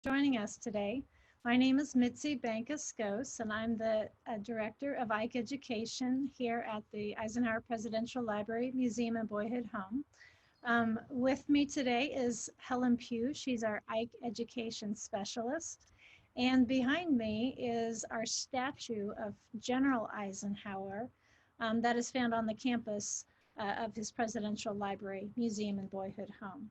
joining us today. My name is Mitzi Bankas-Skos, and I'm the Director of Ike Education here at the Eisenhower Presidential Library, Museum, and Boyhood Home. With me today is Helen Pugh. She's our Ike Education Specialist. And behind me is our statue of General Eisenhower that is found on the campus of his Presidential Library, Museum, and Boyhood Home.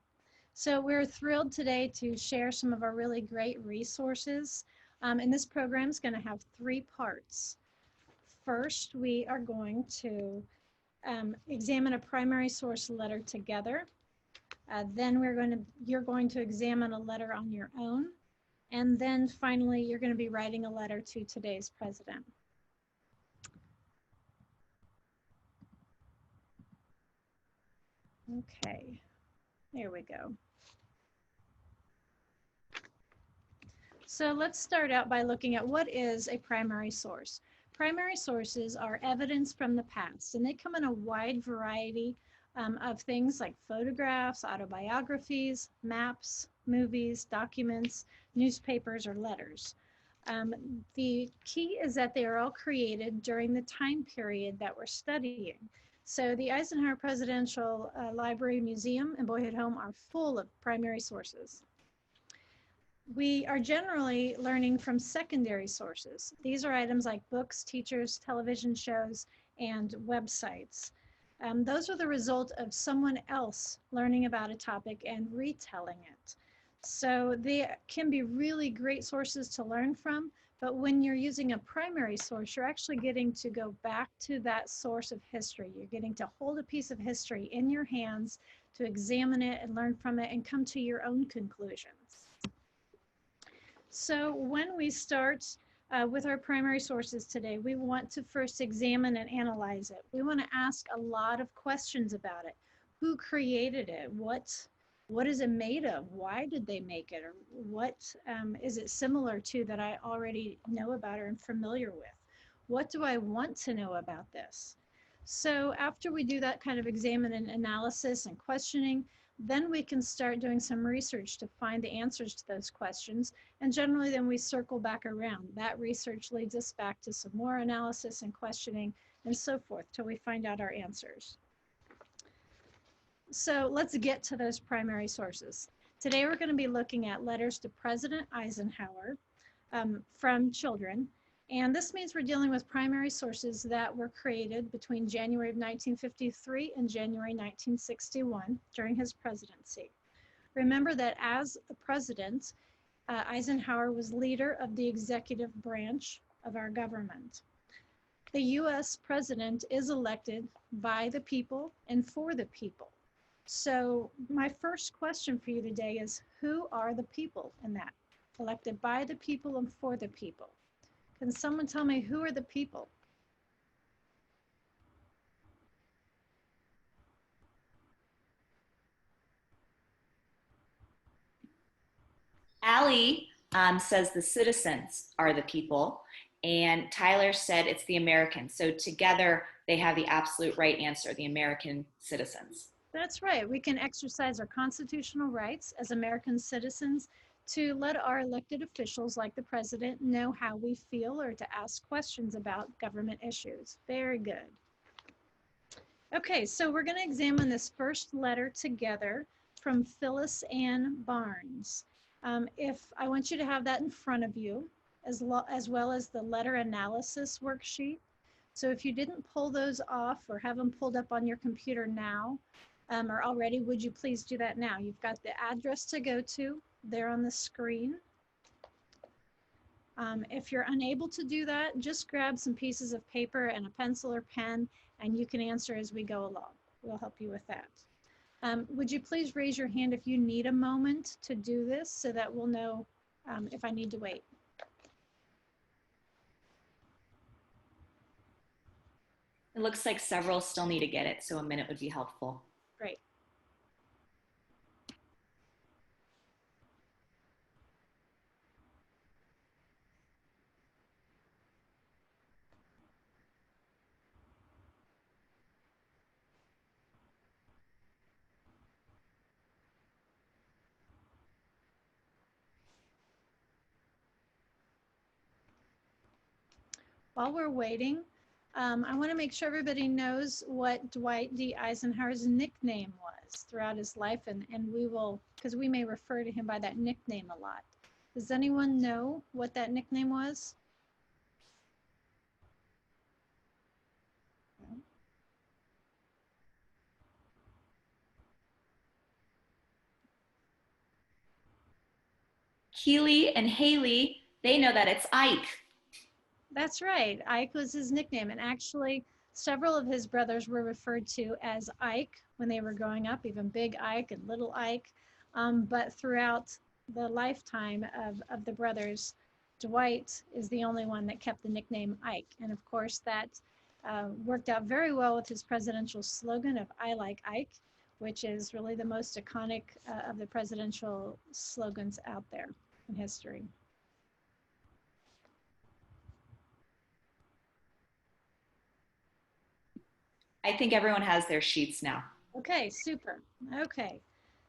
So we're thrilled today to share some of our really great resources. And this program is going to have three parts. First, we are going to examine a primary source letter together. Then you're going to examine a letter on your own. And then finally, you're going to be writing a letter to today's president. Okay, there we go. So let's start out by looking at what is a primary source. Primary sources are evidence from the past, and they come in a wide variety of things like photographs, autobiographies, maps, movies, documents, newspapers, or letters. The key is that they are all created during the time period that we're studying. So the Eisenhower Presidential Library, Museum, and Boyhood Home are full of primary sources. We are generally learning from secondary sources. These are items like books, teachers, television shows, and websites. Those are the result of someone else learning about a topic and retelling it. So they can be really great sources to learn from, but when you're using a primary source, you're actually getting to go back to that source of history. You're getting to hold a piece of history in your hands to examine it and learn from it and come to your own conclusions. So when we start with our primary sources today, we want to first examine and analyze it. We want to ask a lot of questions about it. Who created it? What is it made of? Why did they make it? Or what is it similar to that I already know about or am familiar with? What do I want to know about this? So after we do that kind of examine and analysis and questioning, then we can start doing some research to find the answers to those questions. And generally then we circle back around. That research leads us back to some more analysis and questioning and so forth till we find out our answers. So let's get to those primary sources. Today we're going to be looking at letters to President Eisenhower from children. And this means we're dealing with primary sources that were created between January of 1953 and January 1961 during his presidency. Remember that as a president, Eisenhower was leader of the executive branch of our government. The US president is elected by the people and for the people. So my first question for you today is, who are the people in that? Elected by the people and for the people. Can someone tell me who are the people? Allie says the citizens are the people, and Tyler said it's the Americans. So together they have the absolute right answer, the American citizens. That's right. We can exercise our constitutional rights as American citizens to let our elected officials, like the president, know how we feel or to ask questions about government issues. Very good. Okay, so we're going to examine this first letter together from Phyllis Ann Barnes. If I want you to have that in front of you, as well as the letter analysis worksheet. So if you didn't pull those off or have them pulled up on your computer now or already, would you please do that now? You've got the address to go to there on the screen. If you're unable to do that, just grab some pieces of paper and a pencil or pen, and you can answer as we go along. We'll help you with that. Would you please raise your hand if you need a moment to do this so that we'll know if I need to wait. It looks like several still need to get it, so a minute would be helpful. Great. while we're waiting, I want to make sure everybody knows what Dwight D. Eisenhower's nickname was throughout his life, and we will, because we may refer to him by that nickname a lot. Does anyone know what that nickname was? Keely and Haley, they know that it's Ike. That's right. Ike was his nickname. And actually, several of his brothers were referred to as Ike when they were growing up, even Big Ike and Little Ike. But throughout the lifetime of the brothers, Dwight is the only one that kept the nickname Ike. And of course, that worked out very well with his presidential slogan of I like Ike, which is really the most iconic of the presidential slogans out there in history. I think everyone has their sheets now. Okay, super. Okay,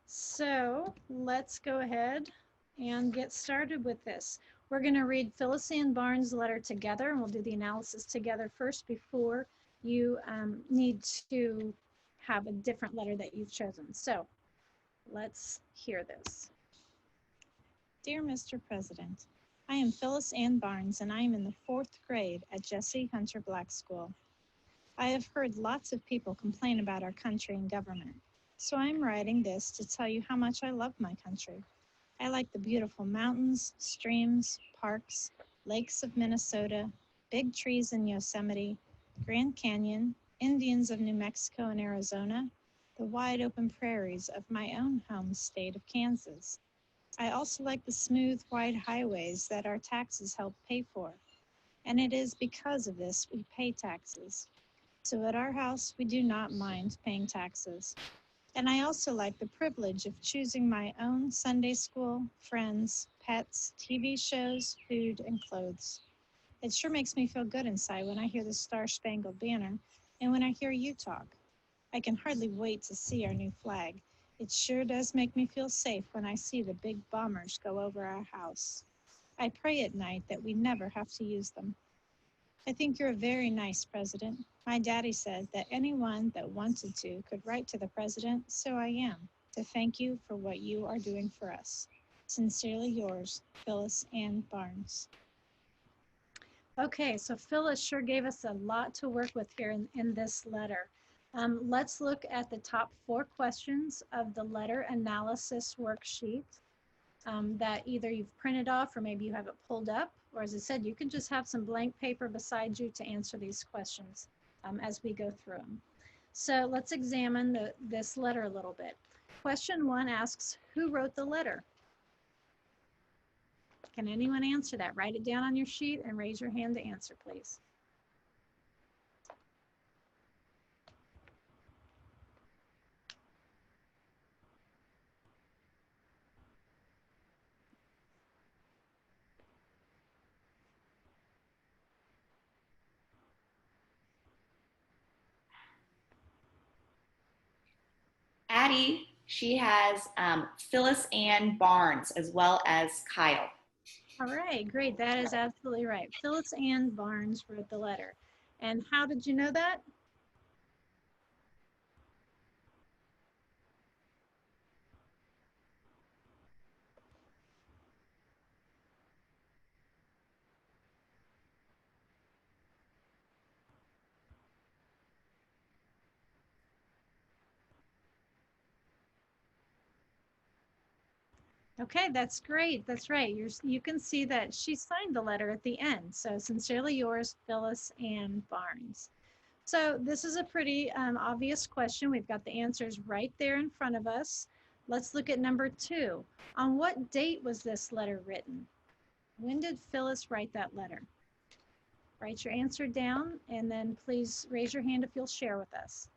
so let's go ahead and get started with this. We're going to read Phyllis Ann Barnes' letter together, and we'll do the analysis together first before you need to have a different letter that you've chosen. So let's hear this. Dear Mr. President, I am Phyllis Ann Barnes, and I am in the 4th grade at Jesse Hunter Black School. I have heard lots of people complain about our country and government, so I'm writing this to tell you how much I love my country. I like the beautiful mountains, streams, parks, lakes of Minnesota, big trees in Yosemite, Grand Canyon, Indians of New Mexico and Arizona, the wide open prairies of my own home state of Kansas. I also like the smooth, wide highways that our taxes help pay for, and it is because of this we pay taxes. So at our house, we do not mind paying taxes. And I also like the privilege of choosing my own Sunday school, friends, pets, TV shows, food, and clothes. It sure makes me feel good inside when I hear the Star-Spangled Banner and when I hear you talk. I can hardly wait to see our new flag. It sure does make me feel safe when I see the big bombers go over our house. I pray at night that we never have to use them. I think you're a very nice president. My daddy said that anyone that wanted to could write to the president, so I am, to thank you for what you are doing for us. Sincerely yours, Phyllis Ann Barnes. Okay, so Phyllis sure gave us a lot to work with here in this letter. Let's look at the top 4 questions of the letter analysis worksheet that either you've printed off or maybe you have it pulled up, or as I said, you can just have some blank paper beside you to answer these questions as we go through them. So let's examine this letter a little bit. Question 1 asks, who wrote the letter? Can anyone answer that? Write it down on your sheet and raise your hand to answer, please. Addie, she has Phyllis Ann Barnes as well as Kyle. All right, great. That is absolutely right. Phyllis Ann Barnes wrote the letter. And how did you know that? Okay, that's great. That's right. You can see that she signed the letter at the end. So sincerely yours, Phyllis Ann Barnes. So this is a pretty obvious question. We've got the answers right there in front of us. Let's look at number 2. On what date was this letter written? When did Phyllis write that letter? Write your answer down and then please raise your hand if you'll share with us.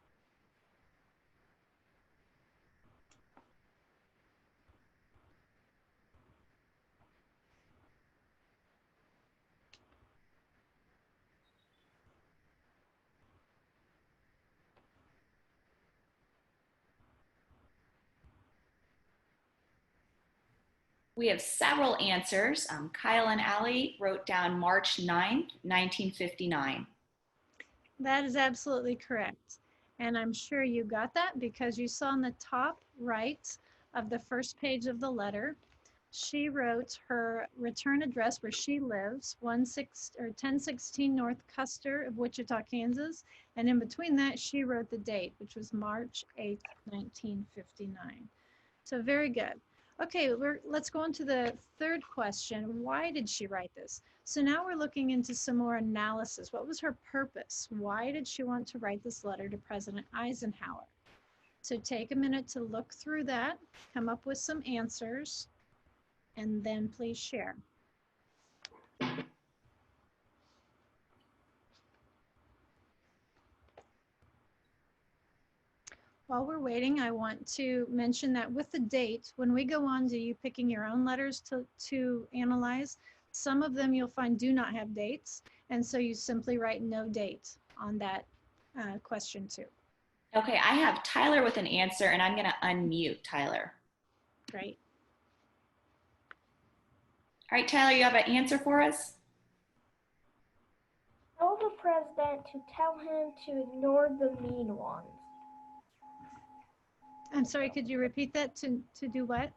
We have several answers. Kyle and Allie wrote down March 9th, 1959. That is absolutely correct. And I'm sure you got that because you saw on the top right of the first page of the letter, she wrote her return address where she lives, 1016 North Custer of Wichita, Kansas. And in between that, she wrote the date, which was March 8th, 1959. So very good. Okay, let's go on to the third question. Why did she write this? So now we're looking into some more analysis. What was her purpose? Why did she want to write this letter to President Eisenhower? So take a minute to look through that, come up with some answers, and then please share. While we're waiting, I want to mention that with the date, when we go on to you picking your own letters to analyze, some of them you'll find do not have dates, and so you simply write no date on that question too. Okay, I have Tyler with an answer, and I'm going to unmute Tyler. Great. All right, Tyler, you have an answer for us? Tell the president to tell him to ignore the mean ones. I'm sorry, could you repeat that? To do what?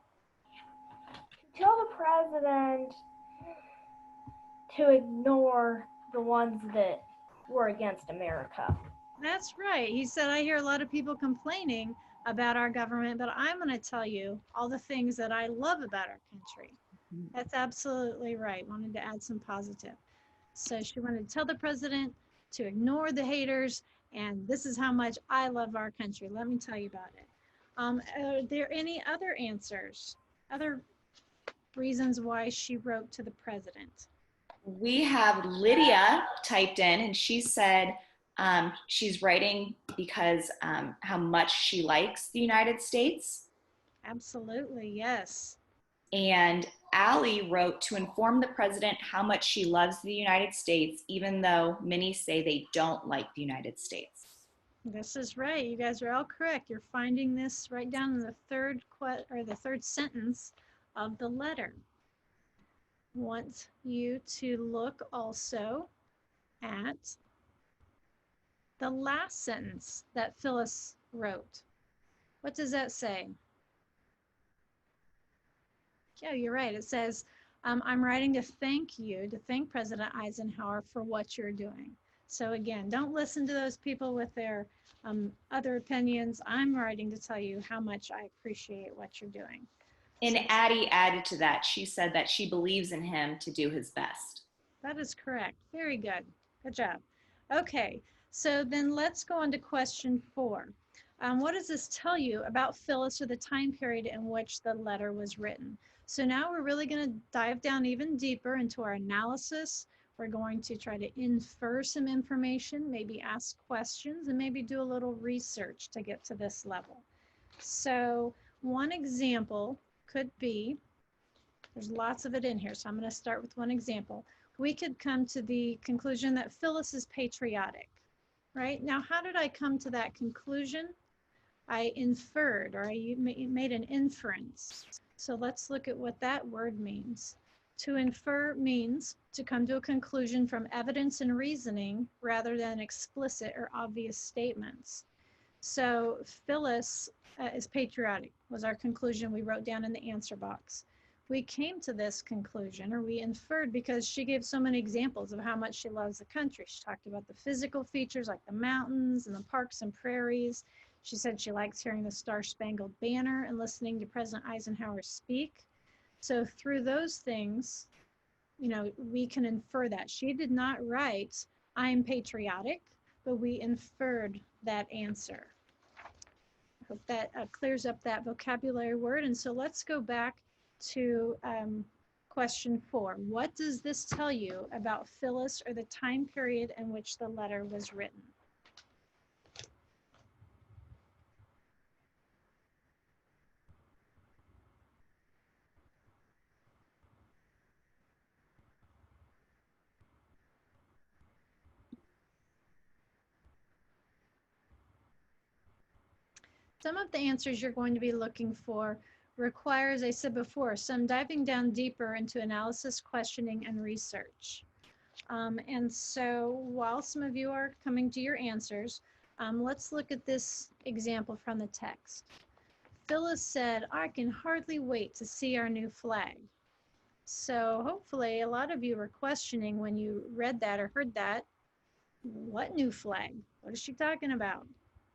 Tell the president to ignore the ones that were against America. That's right. He said, I hear a lot of people complaining about our government, but I'm going to tell you all the things that I love about our country. That's absolutely right. Wanted to add some positive. So she wanted to tell the president to ignore the haters, and this is how much I love our country. Let me tell you about it. Are there any other answers, other reasons why she wrote to the president? We have Lydia typed in, and she said she's writing because how much she likes the United States. Absolutely, yes. And Allie wrote to inform the president how much she loves the United States, even though many say they don't like the United States. This is right. You guys are all correct. You're finding this right down in the third sentence of the letter. Want you to look also at the last sentence that Phyllis wrote. What does that say? Yeah, you're right. It says, I'm writing to thank President Eisenhower for what you're doing. So again, don't listen to those people with their other opinions. I'm writing to tell you how much I appreciate what you're doing. And Addie added to that. She said that she believes in him to do his best. That is correct. Very good. Good job. Okay, so then let's go on to question 4. What does this tell you about Phyllis or the time period in which the letter was written? So now we're really going to dive down even deeper into our analysis. We're going to try to infer some information, maybe ask questions, and maybe do a little research to get to this level. So one example could be, there's lots of it in here, so I'm going to start with one example. We could come to the conclusion that Phyllis is patriotic, right? Now, how did I come to that conclusion? I inferred, or I made an inference. So let's look at what that word means. To infer means to come to a conclusion from evidence and reasoning rather than explicit or obvious statements. So Phyllis is patriotic was our conclusion we wrote down in the answer box. We came to this conclusion, or we inferred, because she gave so many examples of how much she loves the country. She talked about the physical features like the mountains and the parks and prairies. She said she likes hearing the Star-Spangled Banner and listening to President Eisenhower speak. So through those things, you know, we can infer that. She did not write, I'm patriotic, but we inferred that answer. I hope that clears up that vocabulary word. And so let's go back to question 4. What does this tell you about Phyllis or the time period in which the letter was written? Some of the answers you're going to be looking for require, as I said before, some diving down deeper into analysis, questioning, and research. And so while some of you are coming to your answers, let's look at this example from the text. Phyllis said, "I can hardly wait to see our new flag." So hopefully a lot of you were questioning when you read that or heard that, what new flag? What is she talking about?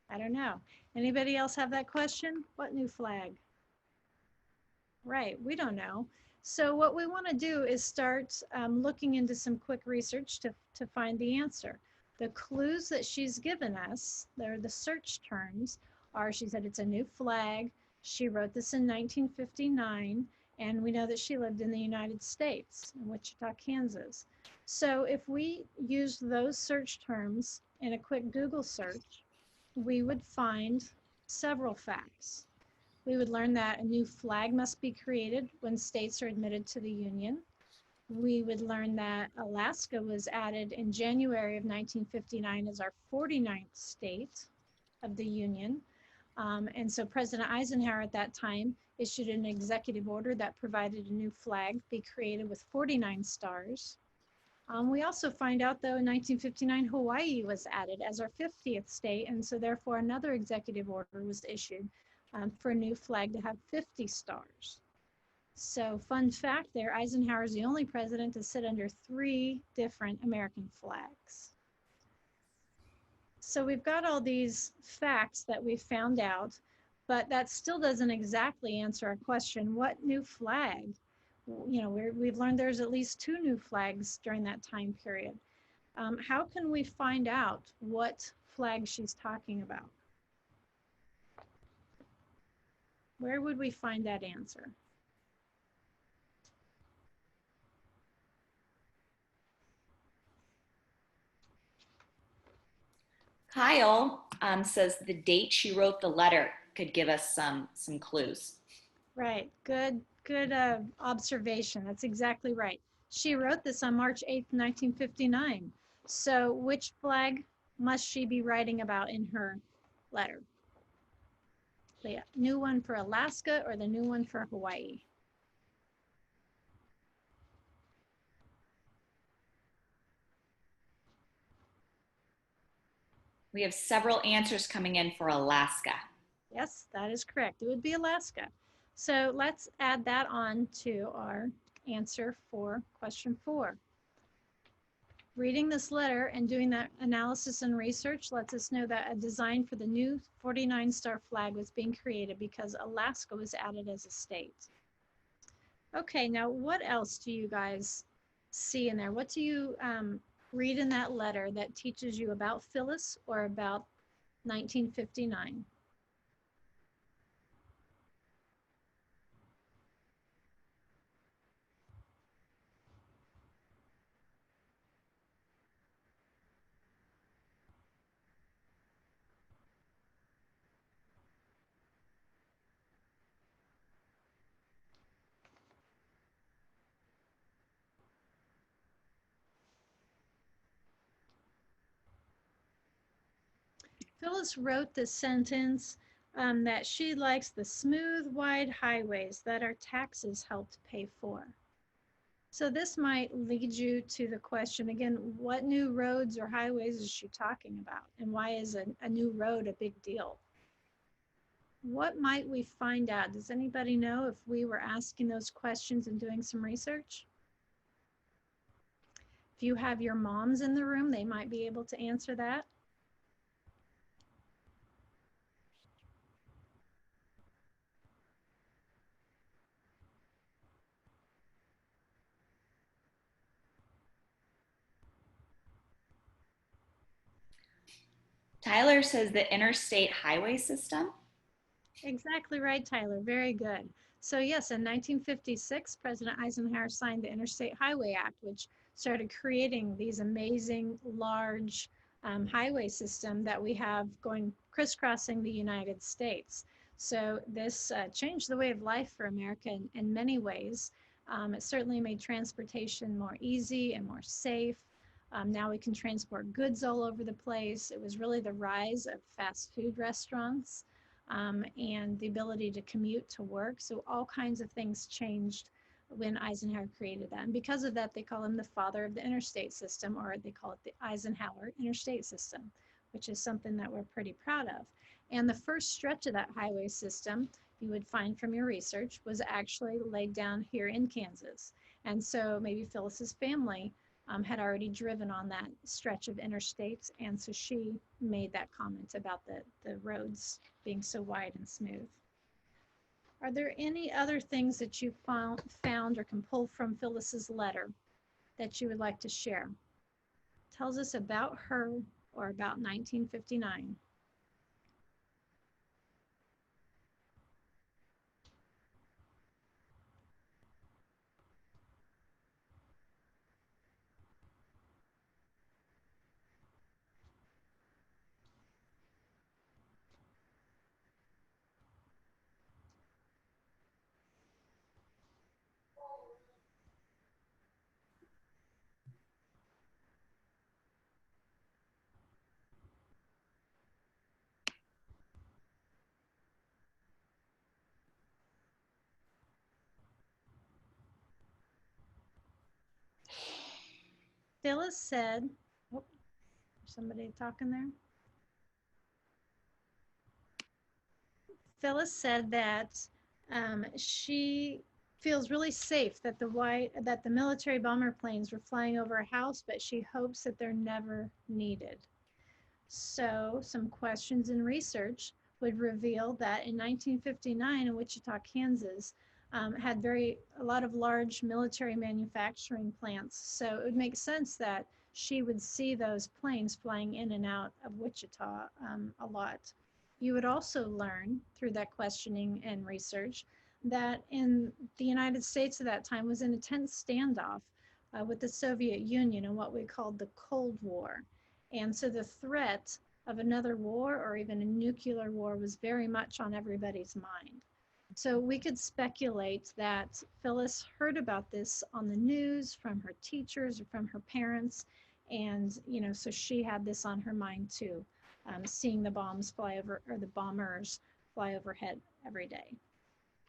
I don't know. Anybody else have that question? What new flag? Right, we don't know. So what we want to do is start looking into some quick research to find the answer. The clues that she's given us, they're the search terms, are she said it's a new flag. She wrote this in 1959, and we know that she lived in the United States, in Wichita, Kansas. So if we use those search terms in a quick Google search, we would find several facts. We would learn that a new flag must be created when states are admitted to the Union. We would learn that Alaska was added in January of 1959 as our 49th state of the Union. And so President Eisenhower at that time issued an executive order that provided a new flag be created with 49 stars. We also find out, though, in 1959, Hawaii was added as our 50th state, and so therefore another executive order was issued for a new flag to have 50 stars. So fun fact there, Eisenhower is the only president to sit under 3 different American flags. So we've got all these facts that we found out, but that still doesn't exactly answer our question, what new flag? You know, we've learned there's at least 2 new flags during that time period. How can we find out what flag she's talking about? Where would we find that answer? Kyle says the date she wrote the letter could give us some clues. Right, good observation. That's exactly right. She wrote this on March 8th, 1959. So which flag must she be writing about in her letter? The new one for Alaska or the new one for Hawaii? We have several answers coming in for Alaska. Yes, that is correct. It would be Alaska. So let's add that on to our answer for question 4. Reading this letter and doing that analysis and research lets us know that a design for the new 49-star flag was being created because Alaska was added as a state. Okay, now what else do you guys see in there? What do you read in that letter that teaches you about Phyllis or about 1959? Phyllis wrote the sentence that she likes the smooth, wide highways that our taxes helped pay for. So this might lead you to the question again, what new roads or highways is she talking about? And why is a new road a big deal? What might we find out? Does anybody know if we were asking those questions and doing some research? If you have your moms in the room, they might be able to answer that. Tyler says the interstate highway system. Exactly right, Tyler. Very good. So yes, in 1956, President Eisenhower signed the Interstate Highway Act, which started creating these amazing large highway system that we have going crisscrossing the United States. So this changed the way of life for America in many ways. It certainly made transportation more easy and more safe. Now we can transport goods all over the place. It was really the rise of fast food restaurants. and the ability to commute to work. So all kinds of things changed when Eisenhower created that. And because of that, they call him the father of the interstate system, or they call it the Eisenhower interstate system, which is something that we're pretty proud of. And the first stretch of that highway system, you would find from your research, was actually laid down here in Kansas. And so maybe Phyllis's family had already driven on that stretch of interstates, and so she made that comment about the roads being so wide and smooth. Are there any other things that you found or can pull from Phyllis's letter that you would like to share? Tells us about her or about 1959. Phyllis said, oh, somebody talking there? Phyllis said that she feels really safe that the military bomber planes were flying over her house, but she hopes that they're never needed. So some questions and research would reveal that in 1959 in Wichita, Kansas, had a lot of large military manufacturing plants. So it would make sense that she would see those planes flying in and out of Wichita a lot. You would also learn through that questioning and research that in the United States at that time was in a tense standoff with the Soviet Union in what we called the Cold War. And so the threat of another war or even a nuclear war was very much on everybody's mind. So we could speculate that Phyllis heard about this on the news from her teachers or from her parents. And, so she had this on her mind too, seeing the bombers fly overhead every day.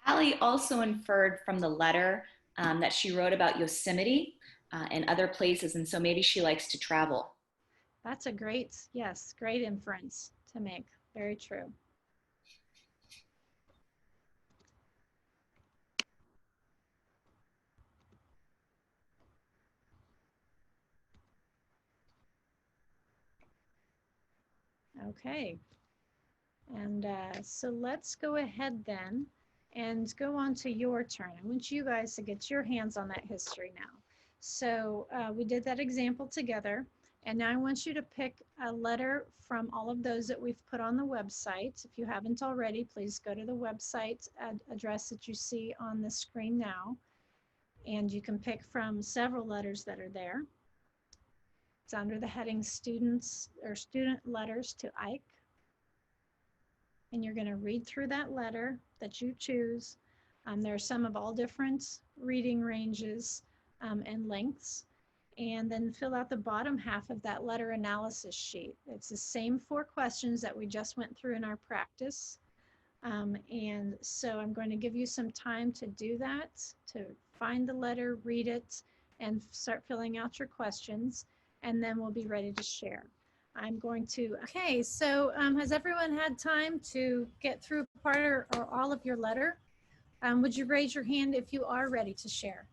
Allie also inferred from the letter that she wrote about Yosemite and other places, and so maybe she likes to travel. That's a great inference to make. Very true. Okay. And so let's go ahead then and go on to your turn. I want you guys to get your hands on that history now. So we did that example together. And now I want you to pick a letter from all of those that we've put on the website. If you haven't already, please go to the website address that you see on the screen now. And you can pick from several letters that are there. It's under the heading Students or Student Letters to Ike. And you're going to read through that letter that you choose. There are some of all different reading ranges and lengths. And then fill out the bottom half of that letter analysis sheet. It's the same 4 questions that we just went through in our practice. And so I'm going to give you some time to do that, to find the letter, read it, and start filling out your questions. And then we'll be ready to share. Okay, so has everyone had time to get through part or all of your letter? Would you raise your hand if you are ready to share?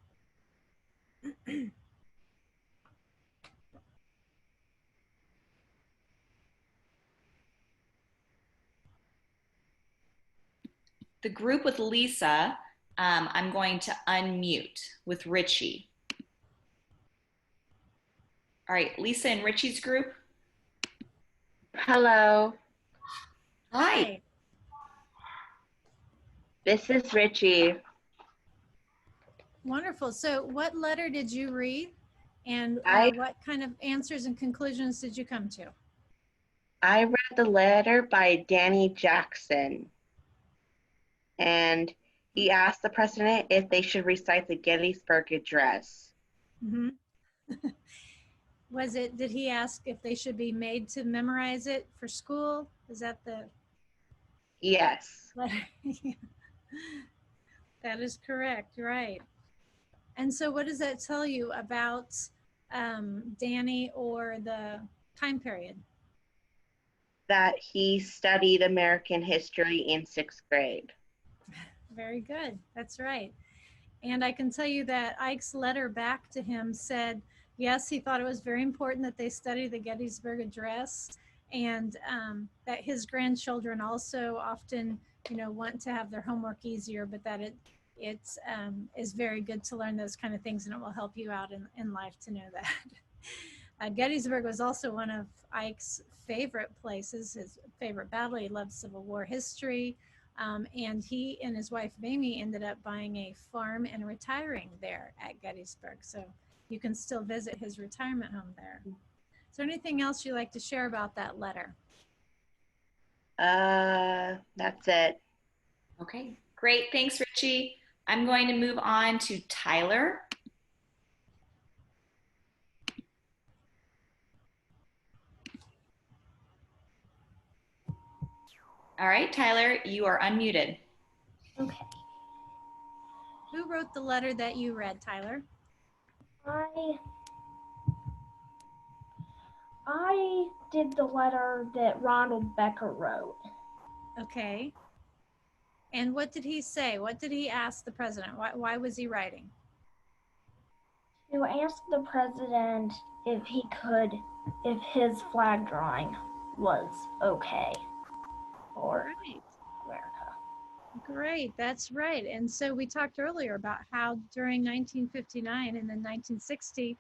The group with Lisa, I'm going to unmute with Richie. All right, Lisa and Richie's group. Hello. Hi. This is Richie. Wonderful. So what letter did you read? And what kind of answers and conclusions did you come to? I read the letter by Danny Jackson. And he asked the president if they should recite the Gettysburg Address. Mm-hmm. Did he ask if they should be made to memorize it for school? Is that the? Yes. That is correct, right. And so what does that tell you about Danny or the time period? That he studied American history in 6th grade. Very good. That's right. And I can tell you that Ike's letter back to him said, yes, he thought it was very important that they study the Gettysburg Address, and that his grandchildren also often, want to have their homework easier, but that it is very good to learn those kind of things, and it will help you out in life to know that. Gettysburg was also one of Ike's favorite places, his favorite battle. He loved Civil War history. And he and his wife, Mamie, ended up buying a farm and retiring there at Gettysburg. So you can still visit his retirement home there. Is there anything else you'd like to share about that letter? That's it. Okay, great. Thanks, Richie. I'm going to move on to Tyler. All right, Tyler, you are unmuted. Okay. Who wrote the letter that you read, Tyler? I did the letter that Ronald Becker wrote. Okay. And what did he say? What did he ask the president? Why was he writing? To ask the president if his flag drawing was okay for Right. America. Great, that's right. And so we talked earlier about how during 1959 and then 1960,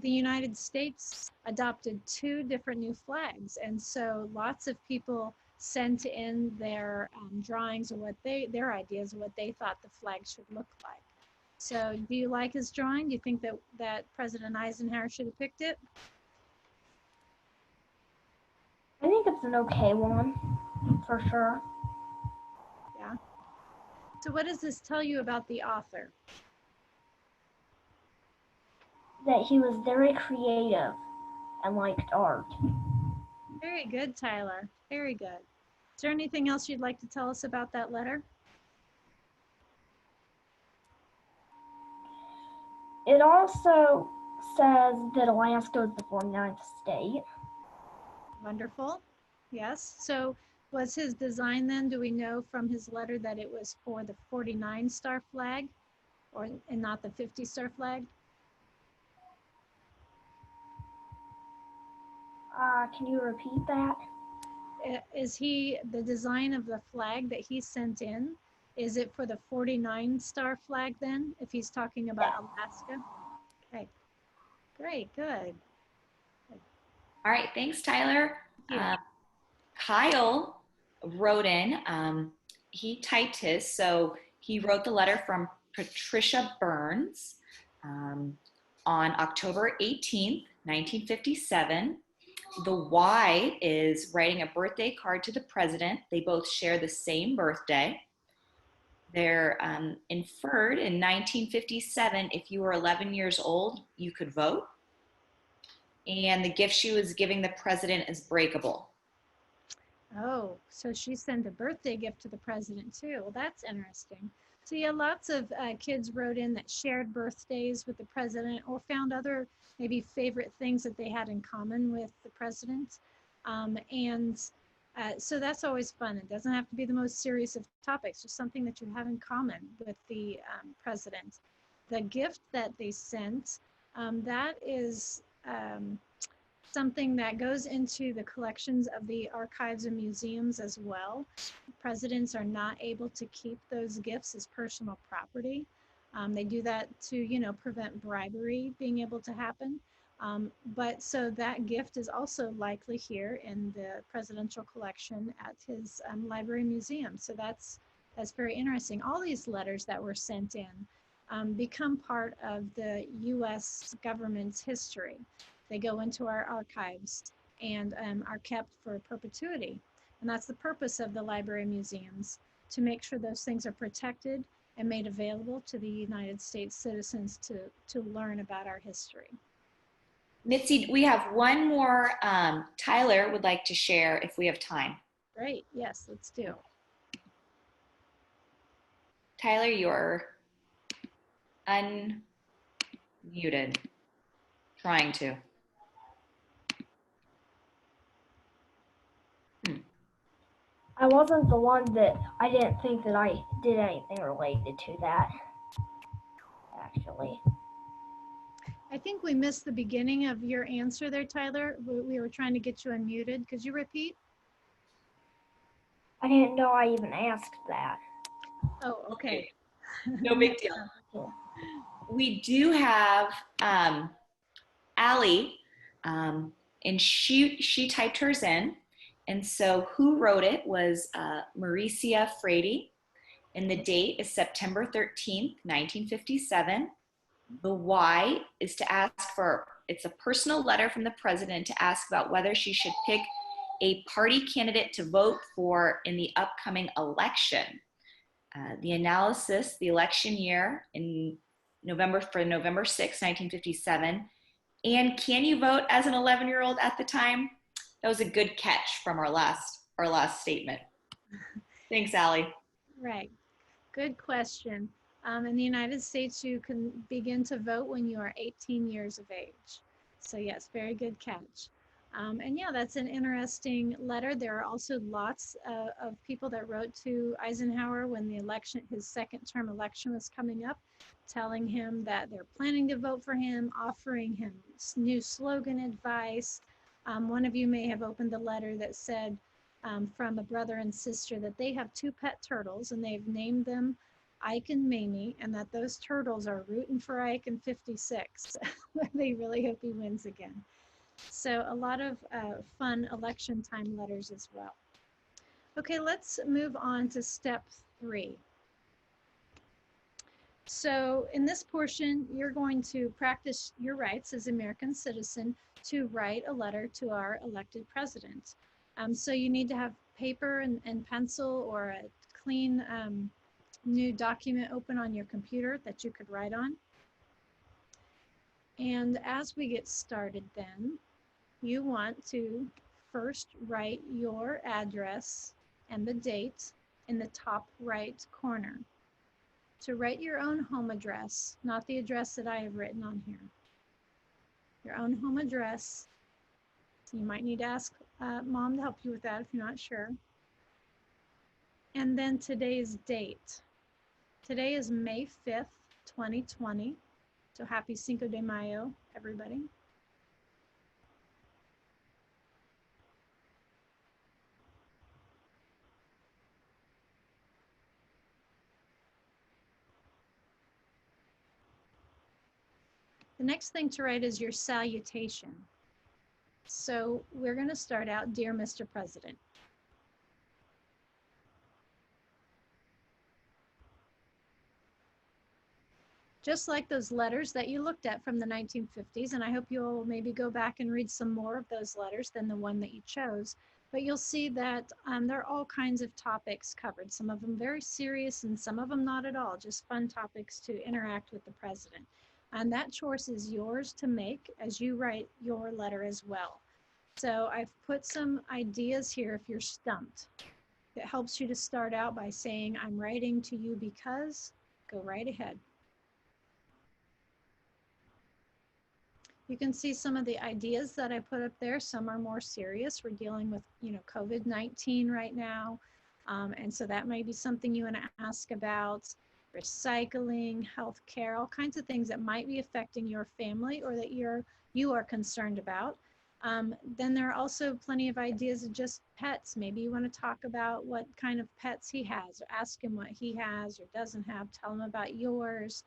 the United States adopted 2 different new flags. And so lots of people sent in their drawings of their ideas of what they thought the flag should look like. So do you like his drawing? Do you think that President Eisenhower should have picked it? I think it's an okay one, for sure. Yeah. So what does this tell you about the author? That he was very creative and liked art. Very good, Tyler. Very good. Is there anything else you'd like to tell us about that letter? It also says that Alaska is the 49th state. Wonderful. Yes. So was his design then, do we know from his letter that it was for the 49-star flag and not the 50-star flag? Can you repeat that? Is the design of the flag that he sent in, is it for the 49-star flag then, if he's talking about Alaska? Okay. Great, good. All right, thanks, Tyler. Yeah. Kyle wrote in, he typed his, so he wrote the letter from Patricia Burns on October 18th, 1957. The Y is writing a birthday card to the president. They both share the same birthday. They're inferred in 1957, if you were 11 years old, you could vote. And the gift she was giving the president is breakable. Oh, so she sent a birthday gift to the president too. Well, that's interesting. So yeah, lots of kids wrote in that shared birthdays with the president or found other maybe favorite things that they had in common with the president. So that's always fun. It doesn't have to be the most serious of topics, just something that you have in common with the president. The gift that they sent, that is something that goes into the collections of the archives and museums as well. Presidents are not able to keep those gifts as personal property. They do that to, prevent bribery being able to happen. But so that gift is also likely here in the presidential collection at his library museum. So that's very interesting. All these letters that were sent in become part of the U.S. government's history. They go into our archives and are kept for perpetuity. And that's the purpose of the library museums, to make sure those things are protected and made available to the United States citizens to learn about our history. Mitzi, we have one more Tyler would like to share if we have time. Great, yes, let's do. Tyler, you're unmuted. Trying to. I wasn't the one that I didn't think that I did anything related to that, actually. I think we missed the beginning of your answer there, Tyler. We were trying to get you unmuted. Could you repeat? I didn't know I even asked that. Oh, okay. No big deal. We do have Allie, and she typed hers in. And so who wrote it was Mauricia Frady, and the date is September 13th, 1957. The why is to ask for, it's a personal letter from the president to ask about whether she should pick a party candidate to vote for in the upcoming election. The analysis, the election year in November 6, 1957. And can you vote as an 11-year-old at the time? That was a good catch from our last statement. Thanks, Allie. Right. Good question. In the United States, you can begin to vote when you are 18 years of age. So yes, very good catch. And yeah, that's an interesting letter. There are also lots of people that wrote to Eisenhower when the election, his second term election was coming up, telling him that they're planning to vote for him, offering him new slogan advice. One of you may have opened the letter that said from a brother and sister that they have 2 pet turtles and they've named them Ike and Mamie, and that those turtles are rooting for Ike in 56. They really hope he wins again. So a lot of fun election time letters as well. Okay, let's move on to step 3. So in this portion, you're going to practice your rights as an American citizen to write a letter to our elected president. So you need to have paper and pencil or a clean new document open on your computer that you could write on. And as we get started then, you want to first write your address and the date in the top right corner. To write your own home address, not the address that I have written on here. Your own home address. You might need to ask mom to help you with that if you're not sure. And then today's date. Today is May 5th, 2020. So happy Cinco de Mayo, everybody. The next thing to write is your salutation. So we're going to start out, Dear Mr. President. Just like those letters that you looked at from the 1950s, and I hope you'll maybe go back and read some more of those letters than the one that you chose, but you'll see that there are all kinds of topics covered, some of them very serious and some of them not at all, just fun topics to interact with the president. And that choice is yours to make as you write your letter as well. So I've put some ideas here if you're stumped. It helps you to start out by saying, I'm writing to you because, go right ahead. You can see some of the ideas that I put up there. Some are more serious. We're dealing with, COVID-19 right now. And so that may be something you want to ask about. Recycling, healthcare, all kinds of things that might be affecting your family or that you are concerned about. Then there are also plenty of ideas of just pets. Maybe you want to talk about what kind of pets he has, or ask him what he has or doesn't have. Tell him about yours,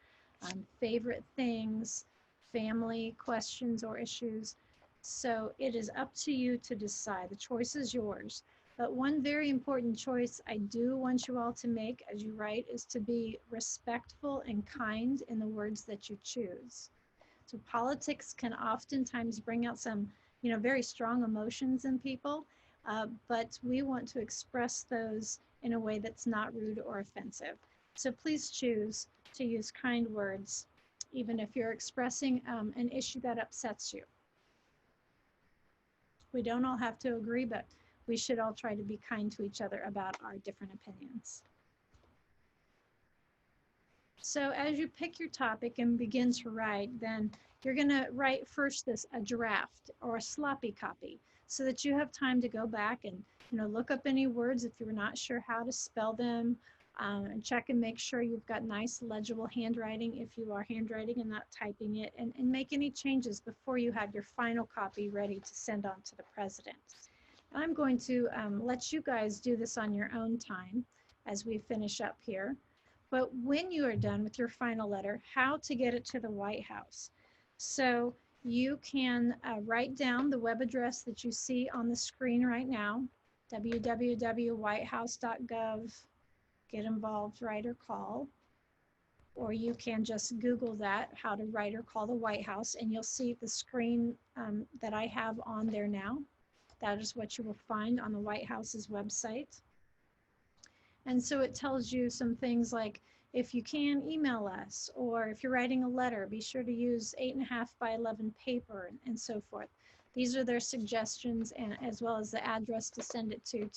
favorite things, family questions or issues. So it is up to you to decide. The choice is yours. But one very important choice I do want you all to make as you write is to be respectful and kind in the words that you choose. So politics can oftentimes bring out some, very strong emotions in people, but we want to express those in a way that's not rude or offensive. So please choose to use kind words, even if you're expressing an issue that upsets you. We don't all have to agree, but we should all try to be kind to each other about our different opinions. So as you pick your topic and begin to write, then you're going to write first a draft or a sloppy copy so that you have time to go back and look up any words if you're not sure how to spell them, and check and make sure you've got nice legible handwriting if you are handwriting and not typing it, and make any changes before you have your final copy ready to send on to the president. I'm going to let you guys do this on your own time as we finish up here. But when you are done with your final letter, how to get it to the White House. So you can write down the web address that you see on the screen right now, www.whitehouse.gov, get involved, write or call. Or you can just Google that, how to write or call the White House, and you'll see the screen that I have on there now. That is what you will find on the White House's website. And so it tells you some things like, if you can, email us, or if you're writing a letter, be sure to use 8.5 by 11 paper, and so forth. These are their suggestions, and as well as the address to send it to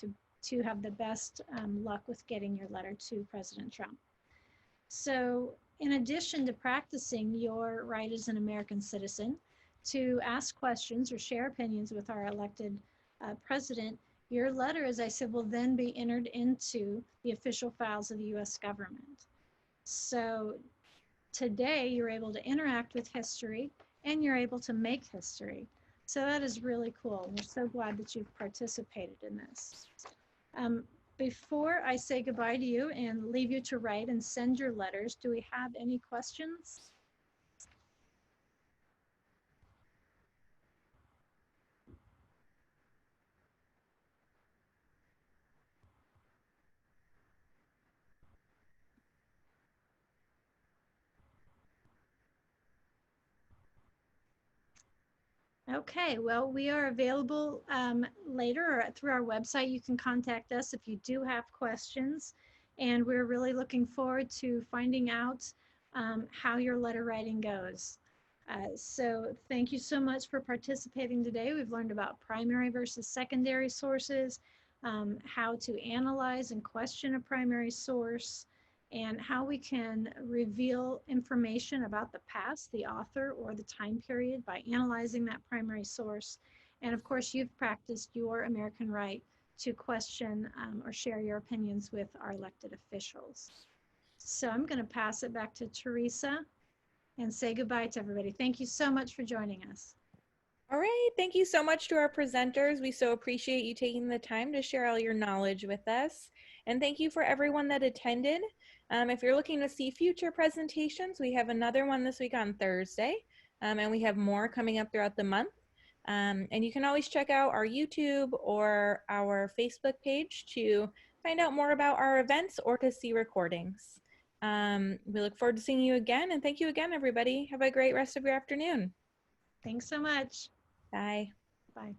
have the best luck with getting your letter to President Trump. So in addition to practicing your right as an American citizen to ask questions or share opinions with our elected president, your letter, as I said, will then be entered into the official files of the U.S. government. So today you're able to interact with history and you're able to make history. So that is really cool. We're so glad that you've participated in this. Before I say goodbye to you and leave you to write and send your letters, do we have any questions? Okay, well, we are available later or through our website. You can contact us if you do have questions. And we're really looking forward to finding out how your letter writing goes. So thank you so much for participating today. We've learned about primary versus secondary sources, how to analyze and question a primary source, and how we can reveal information about the past, the author, or the time period by analyzing that primary source. And of course, you've practiced your American right to question or share your opinions with our elected officials. So I'm going to pass it back to Teresa and say goodbye to everybody. Thank you so much for joining us. All right, thank you so much to our presenters. We so appreciate you taking the time to share all your knowledge with us. And thank you for everyone that attended. If you're looking to see future presentations, we have another one this week on Thursday, and we have more coming up throughout the month. And you can always check out our YouTube or our Facebook page to find out more about our events or to see recordings. We look forward to seeing you again, and thank you again, everybody. Have a great rest of your afternoon. Thanks so much. Bye. Bye.